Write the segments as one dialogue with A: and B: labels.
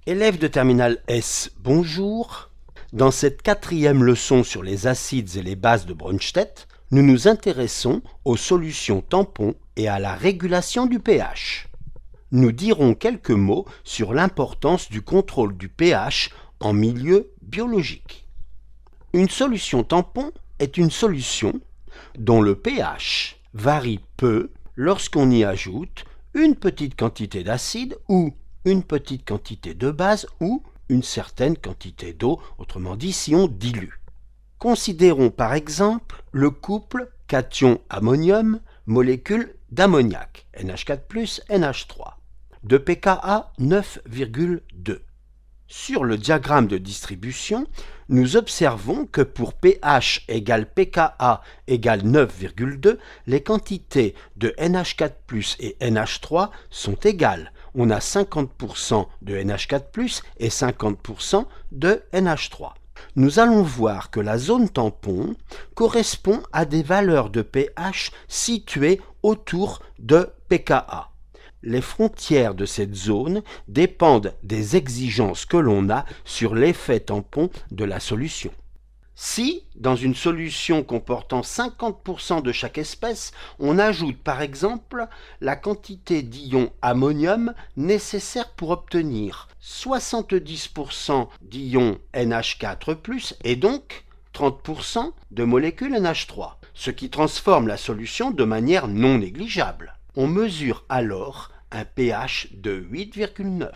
A: Élèves de terminale S, bonjour. Dans cette quatrième leçon sur les acides et les bases de Brønsted, nous nous intéressons aux solutions tampons et à la régulation du pH. Nous dirons quelques mots sur l'importance du contrôle du pH en milieu biologique. Une solution tampon est une solution dont le pH varie peu lorsqu'on y ajoute une petite quantité d'acide ou une petite quantité de base ou une certaine quantité d'eau, autrement dit si on dilue. Considérons par exemple le couple cation ammonium, molécule d'ammoniac, NH4+, NH3, de pKa 9,2. Sur le diagramme de distribution, nous observons que pour pH égale pKa égale 9,2, les quantités de NH4+, et NH3 sont égales. On a 50% de NH4+, et 50% de NH3. Nous allons voir que la zone tampon correspond à des valeurs de pH situées autour de pKa. Les frontières de cette zone dépendent des exigences que l'on a sur l'effet tampon de la solution. Si, dans une solution comportant 50% de chaque espèce, on ajoute par exemple la quantité d'ion ammonium nécessaire pour obtenir 70% d'ion NH4+, et donc 30% de molécules NH3, ce qui transforme la solution de manière non négligeable. On mesure alors un pH de 8,9.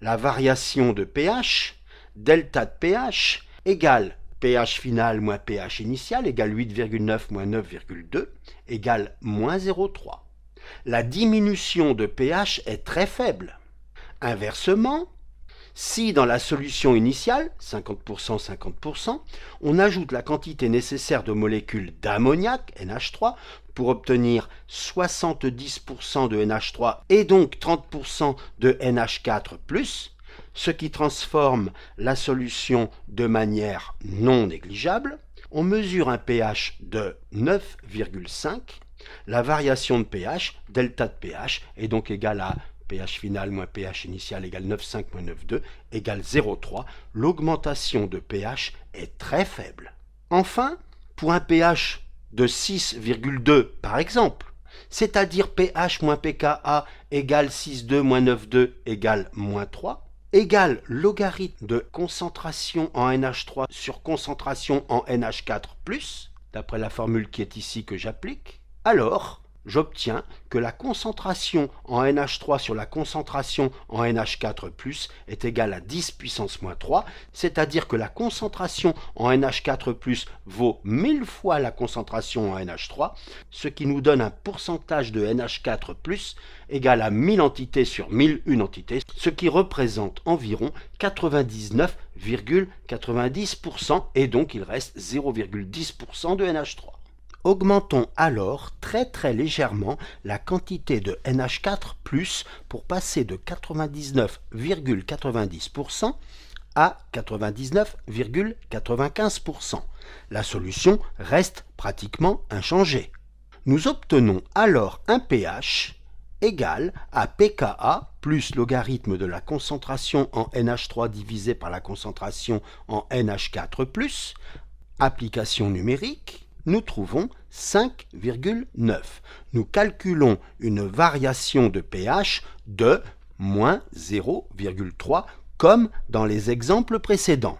A: La variation de pH, delta de pH, égale pH final moins pH initial, égale 8,9 moins 9,2, égale moins 0,3. La diminution de pH est très faible. Inversement, si dans la solution initiale, 50%, 50%, on ajoute la quantité nécessaire de molécules d'ammoniac, NH3, pour obtenir 70% de NH3 et donc 30% de NH4+, ce qui transforme la solution de manière non négligeable, on mesure un pH de 9,5. La variation de pH, delta de pH, est donc égale à pH final moins pH initial égale 9,5 moins 9,2 égale 0,3. L'augmentation de pH est très faible. Enfin, pour un pH de 6,2 par exemple, c'est-à-dire pH moins pKa égale 6,2 moins 9,2 égale moins 3, égale logarithme de concentration en NH3 sur concentration en NH4+, d'après la formule qui est ici que j'applique, alors j'obtiens que la concentration en NH3 sur la concentration en NH4+, est égale à 10 puissance moins 3, c'est-à-dire que la concentration en NH4+, vaut 1000 fois la concentration en NH3, ce qui nous donne un pourcentage de NH4+, égal à 1000 entités sur 1001 entités, ce qui représente environ 99,90%, et donc il reste 0,10% de NH3. Augmentons alors très légèrement la quantité de NH4+, pour passer de 99,90% à 99,95%. La solution reste pratiquement inchangée. Nous obtenons alors un pH égal à pKa plus logarithme de la concentration en NH3 divisé par la concentration en NH4+, application numérique, nous trouvons 5,9. Nous calculons une variation de pH de moins 0,3 comme dans les exemples précédents.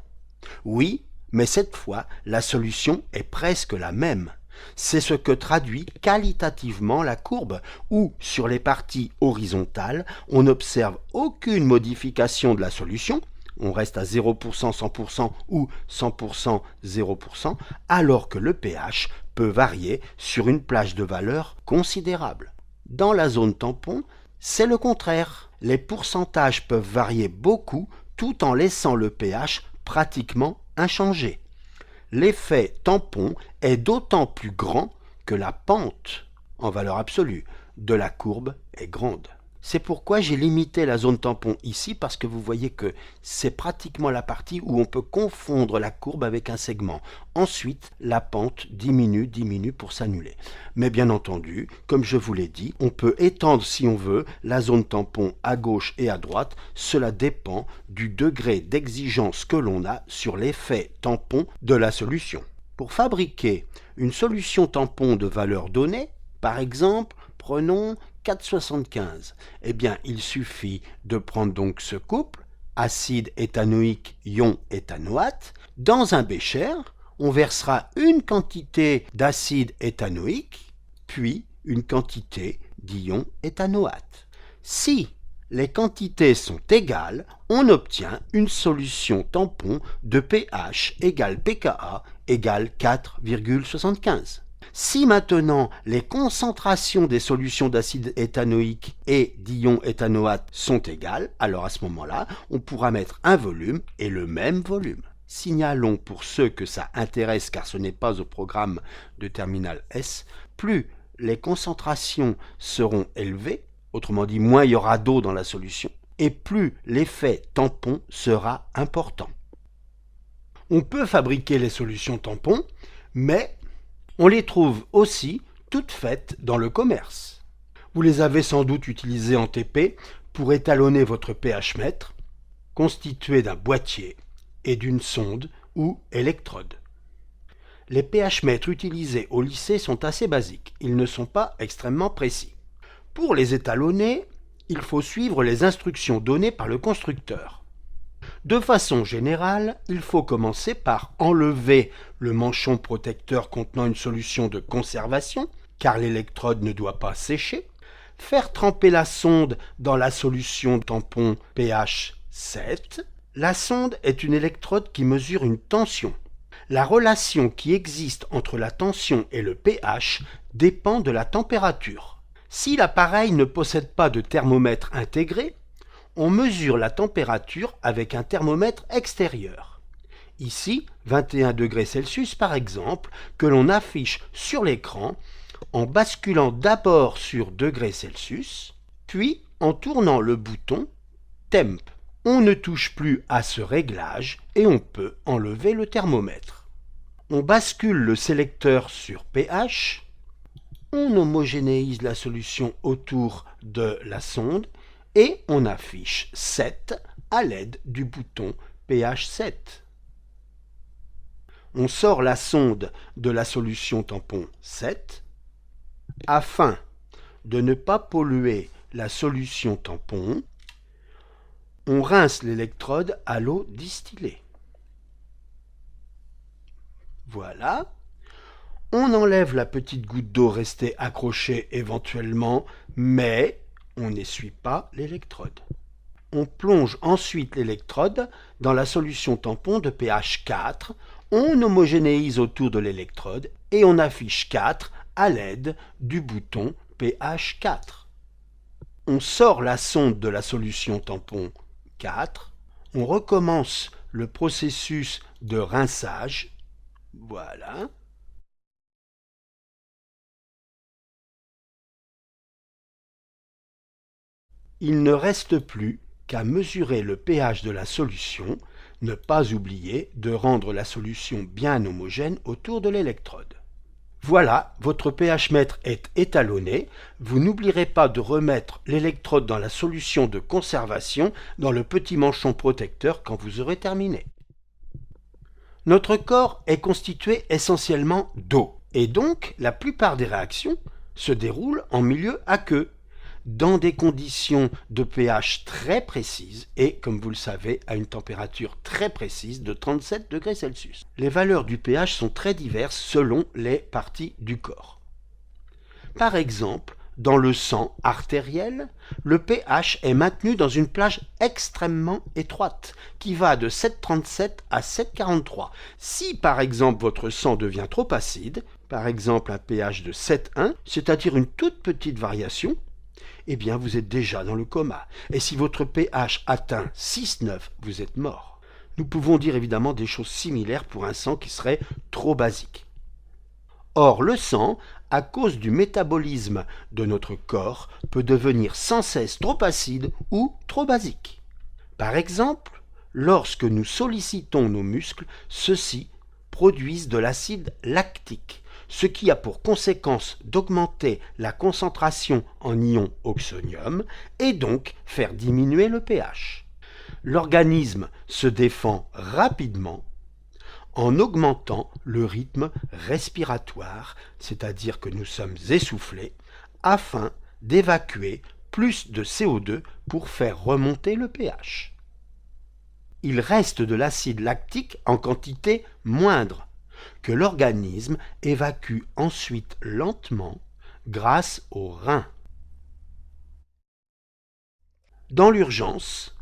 A: Oui, mais cette fois, la solution est presque la même. C'est ce que traduit qualitativement la courbe où, sur les parties horizontales, on n'observe aucune modification de la solution, on reste à 0%, 100% ou 100%, 0%, alors que le pH peut varier sur une plage de valeurs considérable. Dans la zone tampon, c'est le contraire. Les pourcentages peuvent varier beaucoup tout en laissant le pH pratiquement inchangé. L'effet tampon est d'autant plus grand que la pente, en valeur absolue, de la courbe est grande. C'est pourquoi j'ai limité la zone tampon ici, parce que vous voyez que c'est pratiquement la partie où on peut confondre la courbe avec un segment. Ensuite, la pente diminue pour s'annuler. Mais bien entendu, comme je vous l'ai dit, on peut étendre si on veut la zone tampon à gauche et à droite. Cela dépend du degré d'exigence que l'on a sur l'effet tampon de la solution. Pour fabriquer une solution tampon de valeur donnée, par exemple, prenons 4,75. Eh bien, il suffit de prendre donc ce couple, acide éthanoïque, ion éthanoate. Dans un bécher, on versera une quantité d'acide éthanoïque, puis une quantité d'ion éthanoate. Si les quantités sont égales, on obtient une solution tampon de pH égale pKa égale 4,75. Si maintenant les concentrations des solutions d'acide éthanoïque et d'ion éthanoate sont égales, alors à ce moment-là, on pourra mettre un volume et le même volume. Signalons pour ceux que ça intéresse, car ce n'est pas au programme de terminal S, plus les concentrations seront élevées, autrement dit moins il y aura d'eau dans la solution, et plus l'effet tampon sera important. On peut fabriquer les solutions tampons, mais on les trouve aussi toutes faites dans le commerce. Vous les avez sans doute utilisées en TP pour étalonner votre pH mètre, constitué d'un boîtier et d'une sonde ou électrode. Les pH mètres utilisés au lycée sont assez basiques, ils ne sont pas extrêmement précis. Pour les étalonner, il faut suivre les instructions données par le constructeur. De façon générale, il faut commencer par enlever le manchon protecteur contenant une solution de conservation, car l'électrode ne doit pas sécher, faire tremper la sonde dans la solution tampon pH 7. La sonde est une électrode qui mesure une tension. La relation qui existe entre la tension et le pH dépend de la température. Si l'appareil ne possède pas de thermomètre intégré, on mesure la température avec un thermomètre extérieur. Ici, 21 degrés Celsius par exemple, que l'on affiche sur l'écran en basculant d'abord sur degrés Celsius, puis en tournant le bouton Temp. On ne touche plus à ce réglage et on peut enlever le thermomètre. On bascule le sélecteur sur pH, on homogénéise la solution autour de la sonde et on affiche 7 à l'aide du bouton pH 7. On sort la sonde de la solution tampon 7 afin de ne pas polluer la solution tampon. On rince l'électrode à l'eau distillée. Voilà. On enlève la petite goutte d'eau restée accrochée éventuellement, mais on n'essuie pas l'électrode. On plonge ensuite l'électrode dans la solution tampon de pH 4, on homogénéise autour de l'électrode et on affiche 4 à l'aide du bouton pH 4. On sort la sonde de la solution tampon 4, on recommence le processus de rinçage. Voilà. Il ne reste plus qu'à mesurer le pH de la solution, ne pas oublier de rendre la solution bien homogène autour de l'électrode. Voilà, votre pH mètre est étalonné. Vous n'oublierez pas de remettre l'électrode dans la solution de conservation dans le petit manchon protecteur quand vous aurez terminé. Notre corps est constitué essentiellement d'eau, et donc la plupart des réactions se déroulent en milieu aqueux, dans des conditions de pH très précises et, comme vous le savez, à une température très précise de 37 degrés Celsius. Les valeurs du pH sont très diverses selon les parties du corps. Par exemple, dans le sang artériel, le pH est maintenu dans une plage extrêmement étroite, qui va de 7,37 à 7,43. Si par exemple votre sang devient trop acide, par exemple un pH de 7,1, c'est-à-dire une toute petite variation, eh bien vous êtes déjà dans le coma. Et si votre pH atteint 6,9, vous êtes mort. Nous pouvons dire évidemment des choses similaires pour un sang qui serait trop basique. Or, le sang, à cause du métabolisme de notre corps, peut devenir sans cesse trop acide ou trop basique. Par exemple, lorsque nous sollicitons nos muscles, ceux-ci produisent de l'acide lactique, ce qui a pour conséquence d'augmenter la concentration en ion oxonium et donc faire diminuer le pH. L'organisme se défend rapidement en augmentant le rythme respiratoire, c'est-à-dire que nous sommes essoufflés, afin d'évacuer plus de CO2 pour faire remonter le pH. Il reste de l'acide lactique en quantité moindre, que l'organisme évacue ensuite lentement grâce aux reins. Dans l'urgence,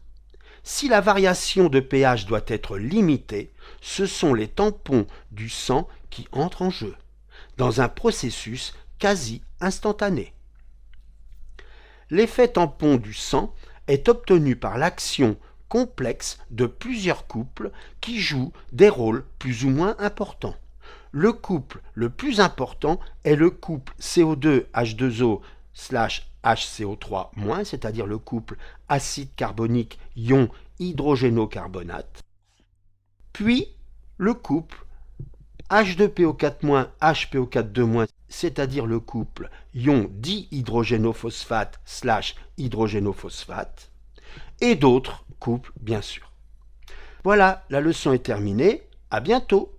A: si la variation de pH doit être limitée, ce sont les tampons du sang qui entrent en jeu, dans un processus quasi instantané. L'effet tampon du sang est obtenu par l'action complexe de plusieurs couples qui jouent des rôles plus ou moins importants. Le couple le plus important est le couple CO2H2O/HCO3-, c'est-à-dire le couple acide carbonique ion hydrogénocarbonate, puis le couple H2PO4-, HPO4-, c'est-à-dire le couple ion dihydrogénophosphate/hydrogénophosphate, et d'autres couples bien sûr. Voilà, la leçon est terminée, à bientôt.